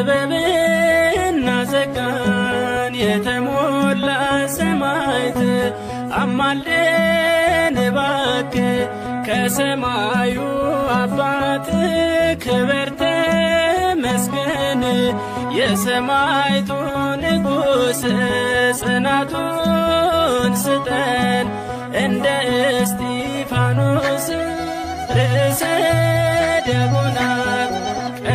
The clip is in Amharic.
ጥበብና ጸጋን የተሞላ ሰማዕት አማልደን እባክህ ከሰማዩ አባት ክብር ተመስገን። የሰማዕቱ ንጉሥ ጽናቱን ስጠን እንደ እስጢፋኖስ ርዕሰ ደቡና